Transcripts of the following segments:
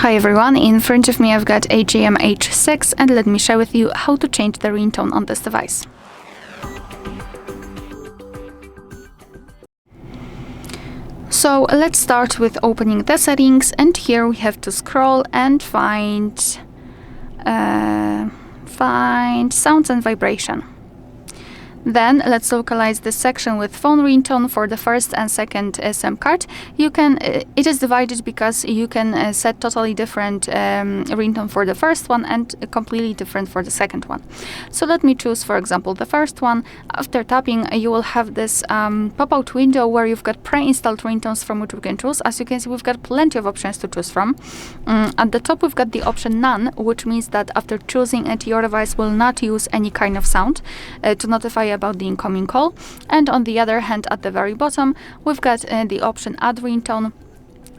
Hi everyone, in front of me I've got AGM H6 and let me share with you how to change the ringtone on this device. So let's start with opening the settings, and here we have to scroll and find sounds and vibration. Then let's localize this section with phone ringtone for the first and second SIM card. It is divided because you can set totally different ringtone for the first one and completely different for the second one. So let me choose, for example, the first one. After tapping, you will have this pop-out window where you've got pre-installed ringtones from which we can choose. As you can see, we've got plenty of options to choose from. At the top, we've got the option None, which means that after choosing it, your device will not use any kind of sound to notify about the incoming call. And on the other hand, at the very bottom, we've got the option Add Ringtone.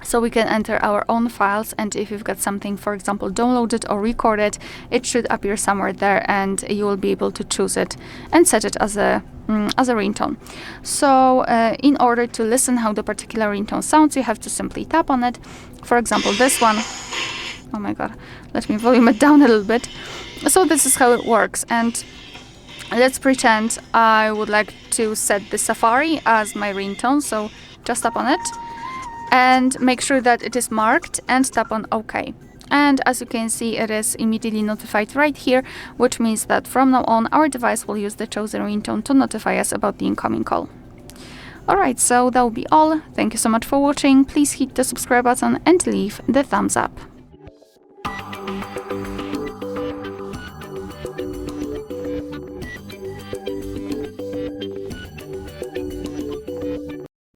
So we can enter our own files, and if you've got something, for example, downloaded or recorded, it should appear somewhere there, and you will be able to choose it and set it as a ringtone. So in order to listen how the particular ringtone sounds, you have to simply tap on it. For example, this one. Oh my god, let me volume it down a little bit. So this is how it works, and let's pretend I would like to set the Safari as my ringtone. So just tap on it and make sure that it is marked and tap on OK. And as you can see, it is immediately notified right here, which means that from now on our device will use the chosen ringtone to notify us about the incoming call. Alright, so that will be all. Thank you so much for watching. Please hit the subscribe button and leave the thumbs up.